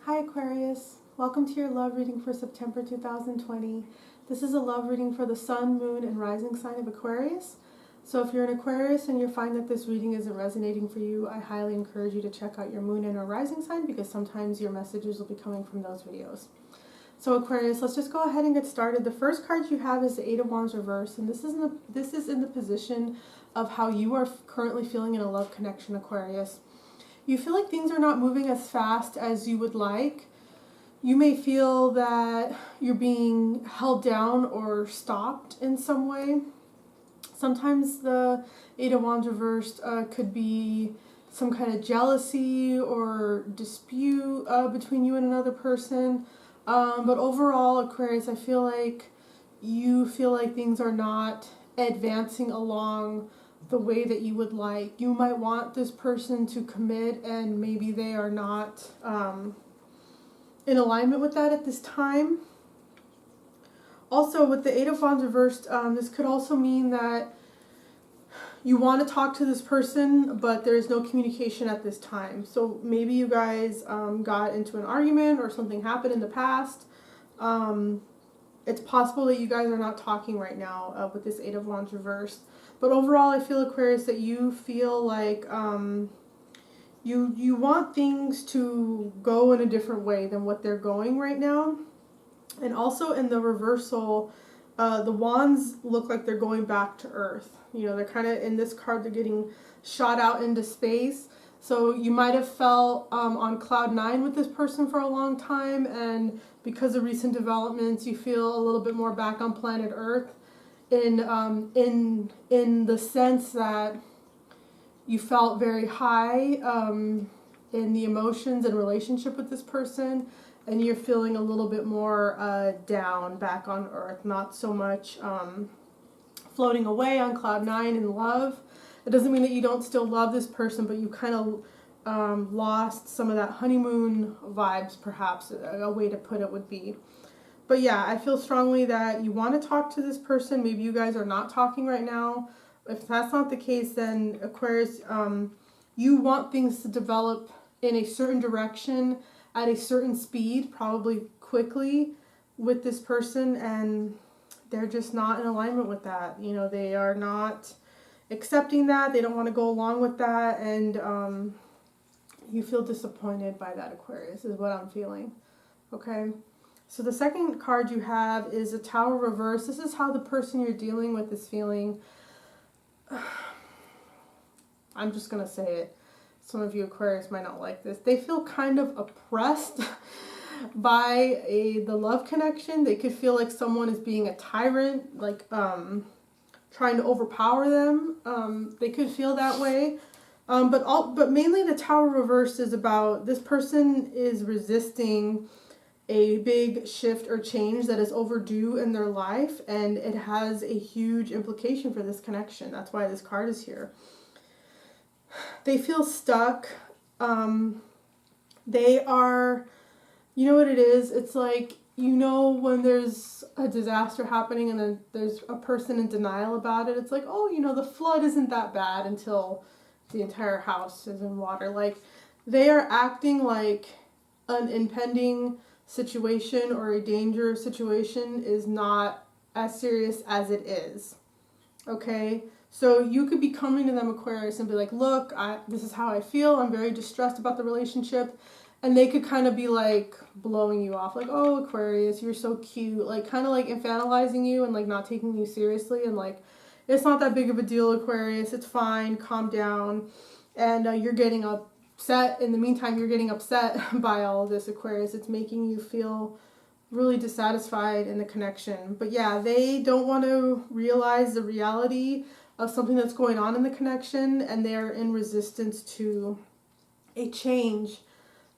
Hi Aquarius, welcome to your love reading for September 2020. This is a love reading for the Sun, Moon, and Rising sign of Aquarius. So if you're an Aquarius and you find that this reading isn't resonating for you, I highly encourage you to check out your Moon and or Rising sign because sometimes your messages will be coming from those videos. So Aquarius, let's just go ahead and get started. The first card you have is the Eight of Wands reversed, and this is in the position of how you are currently feeling in a love connection, Aquarius. You feel like things are not moving as fast as you would like. You may feel that you're being held down or stopped in some way. Sometimes the Eight of Wands reversed could be some kind of jealousy or dispute between you and another person. But overall, Aquarius, I feel like you feel like things are not advancing along the way that you would like. You might want this person to commit and maybe they are not in alignment with that at this time. Also, with the Eight of Wands reversed, this could also mean that you want to talk to this person, but there is no communication at this time. So maybe you guys got into an argument or something happened in the past. It's possible that you guys are not talking right now with this Eight of Wands reversed. But overall, I feel, Aquarius, that you feel like you want things to go in a different way than what they're going right now. And also in the reversal, the wands look like they're going back to Earth. You know, they're kind of, in this card, they're getting shot out into space. So you might have felt on cloud nine with this person for a long time, and because of recent developments, you feel a little bit more back on planet Earth. In the sense that you felt very high in the emotions and relationship with this person, and you're feeling a little bit more down back on Earth, not so much floating away on cloud nine in love. It doesn't mean that you don't still love this person, but you kind of lost some of that honeymoon vibes, perhaps, a way to put it would be. But yeah, I feel strongly that you want to talk to this person. Maybe you guys are not talking right now. If that's not the case, then Aquarius, you want things to develop in a certain direction at a certain speed, probably quickly, with this person, and they're just not in alignment with that. You know, they are not accepting that. They don't want to go along with that, and you feel disappointed by that, Aquarius, is what I'm feeling. Okay? So the second card you have is a Tower reverse. This is how the person you're dealing with is feeling. I'm just going to say it. Some of you Aquarius might not like this. They feel kind of oppressed by the love connection. They could feel like someone is being a tyrant, like trying to overpower them. They could feel that way. But mainly the Tower reverse is about this person is resisting a big shift or change that is overdue in their life, and it has a huge implication for this connection. That's why this card is here. They feel stuck. They are, you know what it is? It's like, you know, when there's a disaster happening and then there's a person in denial about it. It's like, oh, you know, the flood isn't that bad until the entire house is in water. Like, they are acting like an impending situation or a danger situation is not as serious as it is. Okay? So you could be coming to them, Aquarius, and be like, look, this is how I feel. I'm very distressed about the relationship. And they could kind of be like blowing you off. Like, oh, Aquarius, you're so cute. Like, kind of like infantilizing you and like not taking you seriously. And like, it's not that big of a deal, Aquarius. It's fine. Calm down. And you're getting upset. In the meantime, you're getting upset by all of this, Aquarius. It's making you feel really dissatisfied in the connection. But yeah, they don't want to realize the reality of something that's going on in the connection, and they're in resistance to a change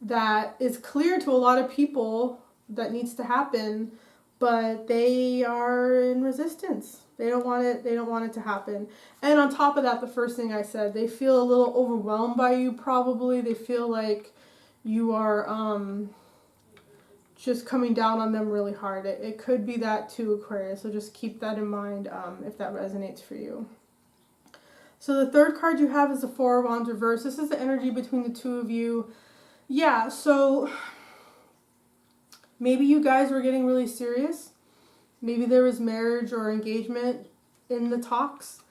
that is clear to a lot of people that needs to happen, but they are in resistance. They don't want it to happen. And on top of that, the first thing I said, they feel a little overwhelmed by you, probably. They feel like you are just coming down on them really hard. It could be that too, Aquarius, so just keep that in mind if that resonates for you. So the third card you have is the Four of Wands reverse. This is the energy between the two of you. Yeah, so Maybe you guys were getting really serious. Maybe there was marriage or engagement in the talks,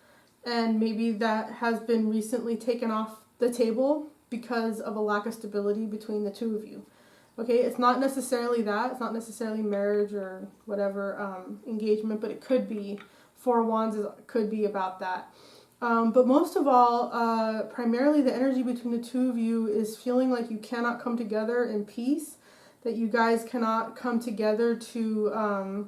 and maybe that has been recently taken off the table because of a lack of stability between the two of you. Okay, it's not necessarily that. It's not necessarily marriage or whatever engagement, but it could be. Four of Wands could be about that. But most of all, primarily the energy between the two of you is feeling like you cannot come together in peace, that you guys cannot come together to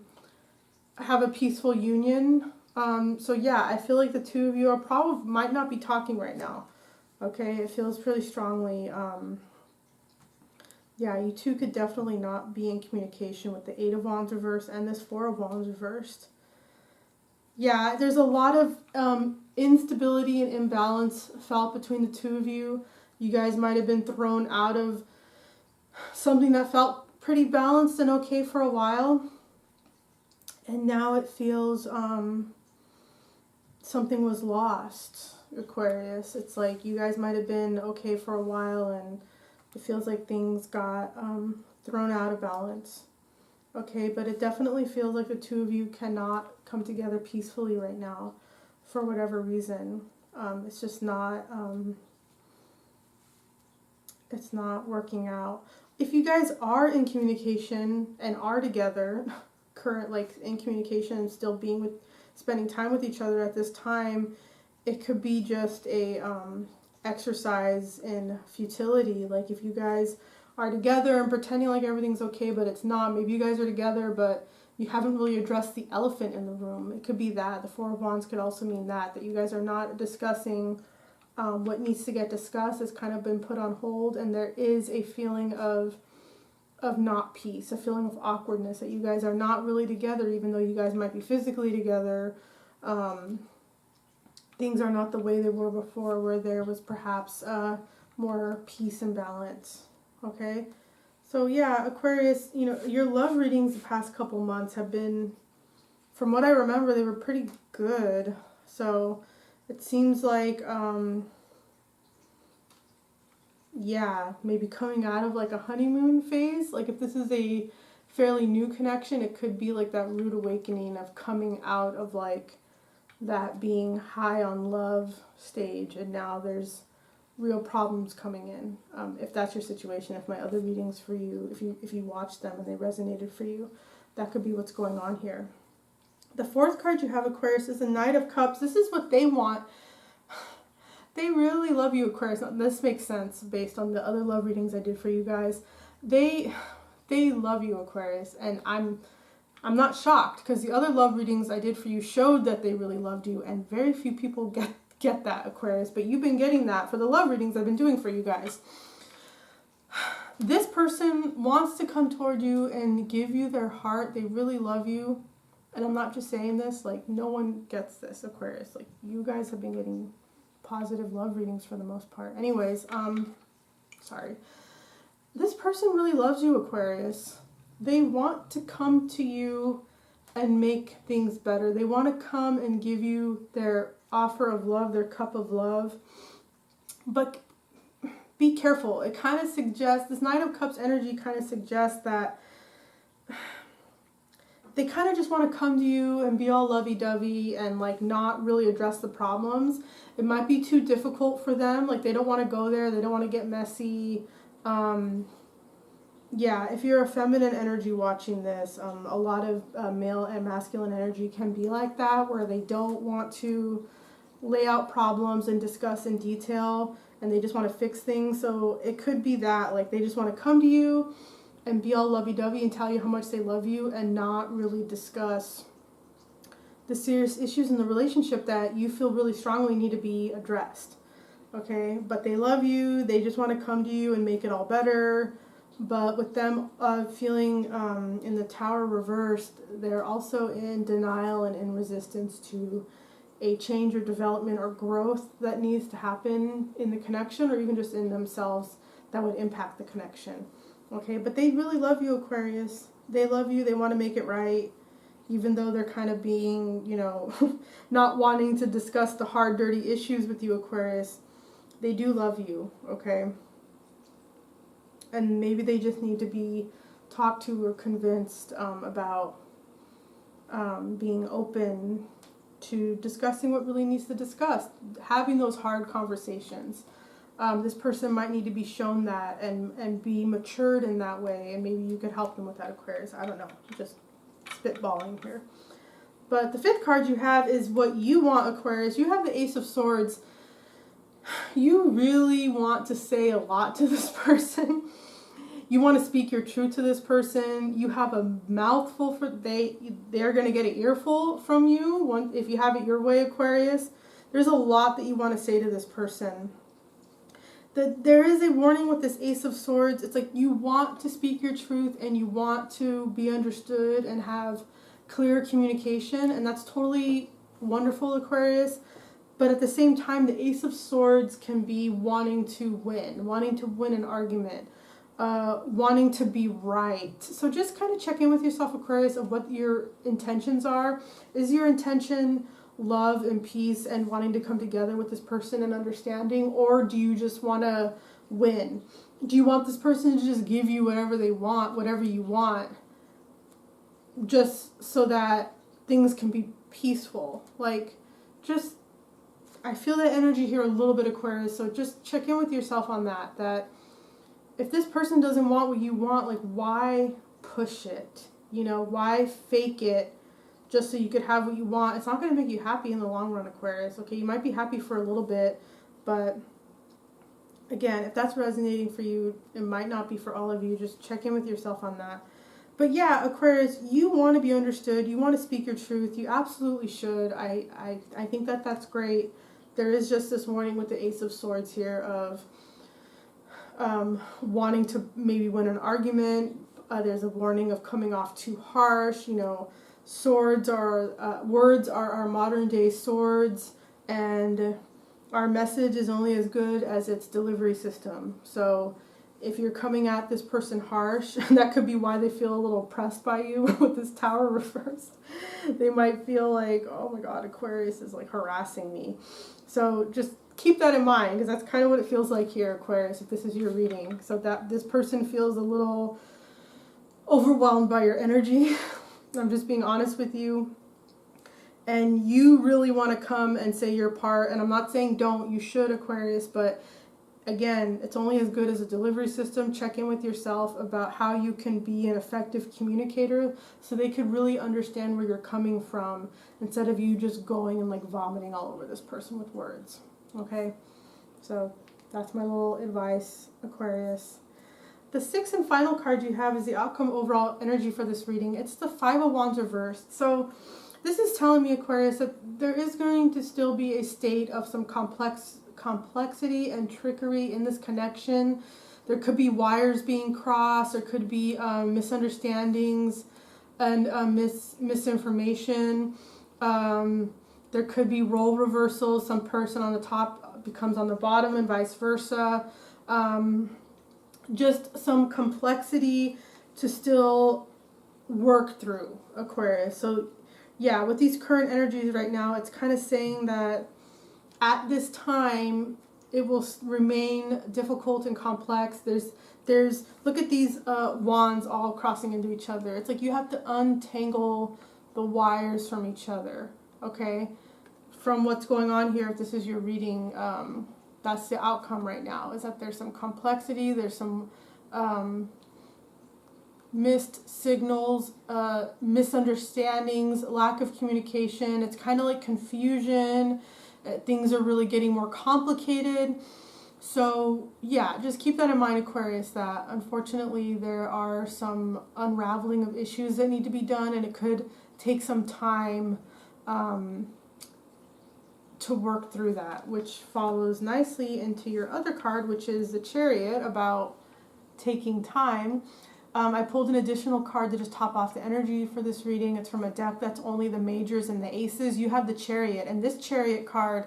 have a peaceful union. So yeah, I feel like the two of you might not be talking right now. Okay, it feels pretty strongly. Yeah, you two could definitely not be in communication with the Eight of Wands reversed and this Four of Wands reversed. Yeah, there's a lot of instability and imbalance felt between the two of you. You guys might have been thrown out of something that felt pretty balanced and okay for a while. And now it feels something was lost, Aquarius. It's like you guys might have been okay for a while and it feels like things got thrown out of balance. Okay, but it definitely feels like the two of you cannot come together peacefully right now for whatever reason. It's just not, it's not working out. If you guys are in communication and are together, in communication and still spending time with each other at this time, it could be just a exercise in futility. Like if you guys are together and pretending like everything's okay, but it's not. Maybe you guys are together, but you haven't really addressed the elephant in the room. It could be that. The Four of Wands could also mean that you guys are not discussing what needs to get discussed. Has kind of been put on hold, and there is a feeling of not peace, a feeling of awkwardness, that you guys are not really together, even though you guys might be physically together. Things are not the way they were before, where there was perhaps more peace and balance. Okay, so yeah, Aquarius, you know, your love readings the past couple months have been, from what I remember, they were pretty good. So it seems like, yeah, maybe coming out of like a honeymoon phase. Like if this is a fairly new connection, it could be like that rude awakening of coming out of like that being high on love stage, and now there's real problems coming in. If that's your situation, if my other readings for you, if you watched them and they resonated for you, that could be what's going on here. The fourth card you have, Aquarius, is the Knight of Cups. This is what they want. They really love you, Aquarius. Now, this makes sense based on the other love readings I did for you guys. They love you, Aquarius, and I'm not shocked, because the other love readings I did for you showed that they really loved you, and very few people get that, Aquarius, but you've been getting that for the love readings I've been doing for you guys. This person wants to come toward you and give you their heart. They really love you, and I'm not just saying this, like no one gets this, Aquarius. Like you guys have been getting positive love readings for the most part. Anyways, sorry. This person really loves you, Aquarius. They want to come to you and make things better. They want to come and give you their offer of love, their cup of love. But be careful. It kind of suggests, this Knight of Cups energy kind of suggests that they kind of just want to come to you and be all lovey-dovey and like not really address the problems. It might be too difficult for them. Like they don't want to go there. They don't want to get messy. Yeah, if you're a feminine energy watching this, a lot of male and masculine energy can be like that, where they don't want to lay out problems and discuss in detail, and they just want to fix things. So it could be that, like, they just want to come to you and be all lovey-dovey and tell you how much they love you and not really discuss the serious issues in the relationship that you feel really strongly need to be addressed. Okay, but they love you. They just want to come to you and make it all better. But with them feeling in the Tower reversed, they're also in denial and in resistance to a change or development or growth that needs to happen in the connection, or even just in themselves, that would impact the connection. Okay, but they really love you, Aquarius. They love you. They want to make it right, even though they're kind of being, you know, not wanting to discuss the hard, dirty issues with you, Aquarius. They do love you, okay? And maybe they just need to be talked to or convinced about being open to discussing what really needs to discuss, having those hard conversations. This person might need to be shown that and be matured in that way, and maybe you could help them with that, Aquarius. I don't know, just spitballing here. But the fifth card you have is what you want, Aquarius. You have the Ace of Swords. You really want to say a lot to this person. You want to speak your truth to this person. You have a mouthful for they're going to get an earful from you if you have it your way, Aquarius. There's a lot that you want to say to this person. There is a warning with this Ace of Swords. It's like you want to speak your truth and you want to be understood and have clear communication, and that's totally wonderful, Aquarius. But at the same time, the Ace of Swords can be wanting to win an argument, wanting to be right. So just kind of check in with yourself, Aquarius, of what your intentions are. Is your intention love and peace and wanting to come together with this person and understanding, or do you just want to win? Do you want this person to just give you whatever they want, whatever you want, just so that things can be peaceful? Like, just, I feel that energy here a little bit, Aquarius, so just check in with yourself on that if this person doesn't want what you want, like, why push it? Why fake it just so you could have what you want? It's not going to make you happy in the long run, Aquarius, okay? You might be happy for a little bit, but again, if that's resonating for you, it might not be for all of you. Just check in with yourself on that. But yeah, Aquarius, you want to be understood. You want to speak your truth. You absolutely should. I think that's great. There is just this warning with the Ace of Swords here of wanting to maybe win an argument. There's a warning of coming off too harsh. Words are our modern day swords, and our message is only as good as its delivery system. So if you're coming at this person harsh, that could be why they feel a little oppressed by you with this Tower reversed. They might feel like, oh my God, Aquarius is like harassing me. So just keep that in mind, because that's kind of what it feels like here, Aquarius, if this is your reading. So that this person feels a little overwhelmed by your energy. I'm just being honest with you. And you really want to come and say your part. And I'm not saying don't. You should, Aquarius. But again, it's only as good as a delivery system. Check in with yourself about how you can be an effective communicator so they could really understand where you're coming from, instead of you just going and like vomiting all over this person with words. Okay? So that's my little advice, Aquarius. The sixth and final card you have is the outcome overall energy for this reading. It's the Five of Wands reversed. So this is telling me, Aquarius, that there is going to still be a state of some complexity and trickery in this connection. There could be wires being crossed. There could be misunderstandings and misinformation. There could be role reversals. Some person on the top becomes on the bottom and vice versa. Just some complexity to still work through, Aquarius. So yeah, with these current energies right now, it's kind of saying that at this time it will remain difficult and complex. There's look at these wands all crossing into each other. It's like you have to untangle the wires from each other, okay? From what's going on here, if this is your reading, that's the outcome right now, is that there's some complexity, there's some missed signals, misunderstandings, lack of communication. It's kind of like confusion. Things are really getting more complicated. So yeah, just keep that in mind, Aquarius, that unfortunately there are some unraveling of issues that need to be done, and it could take some time to work through that, which follows nicely into your other card, which is the Chariot, about taking time. I pulled an additional card to just top off the energy for this reading. It's from a deck that's only the majors and the aces. You have the Chariot, and this Chariot card,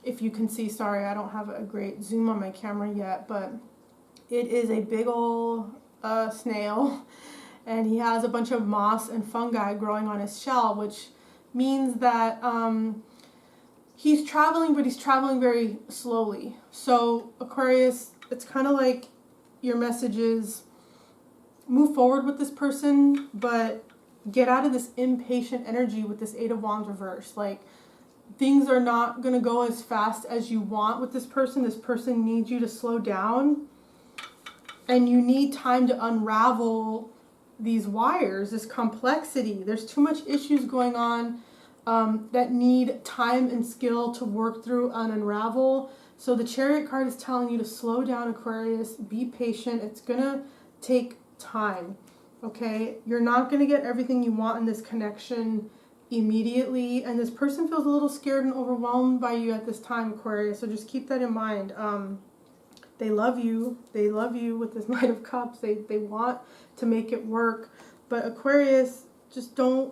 if you can see, sorry, I don't have a great zoom on my camera yet, but it is a big old snail, and he has a bunch of moss and fungi growing on his shell, which means that he's traveling, but he's traveling very slowly. So Aquarius, it's kind of like your message is, move forward with this person, but get out of this impatient energy with this Eight of Wands reverse. Like, things are not going to go as fast as you want with this person. This person needs you to slow down, and you need time to unravel these wires, this complexity. There's too much issues going on that need time and skill to work through and unravel. So the Chariot card is telling you to slow down, Aquarius. Be patient. It's going to take time, okay? You're not going to get everything you want in this connection immediately, and this person feels a little scared and overwhelmed by you at this time, Aquarius, so just keep that in mind. They love you with this Knight of Cups. They want to make it work, but Aquarius, just don't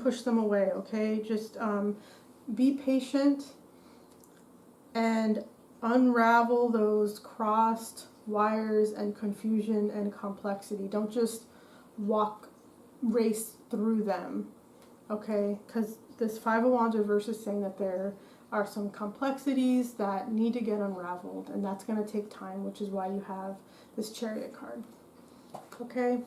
push them away, okay? Just be patient and unravel those crossed wires and confusion and complexity. Don't just race through them, okay? Because this Five of Wands reverse is saying that there are some complexities that need to get unraveled, and that's going to take time, which is why you have this Chariot card, okay?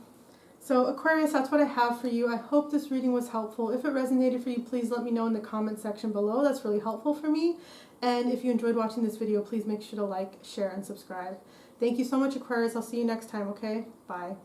So Aquarius, that's what I have for you. I hope this reading was helpful. If it resonated for you, please let me know in the comment section below. That's really helpful for me. And if you enjoyed watching this video, please make sure to like, share, and subscribe. Thank you so much, Aquarius. I'll see you next time, okay? Bye.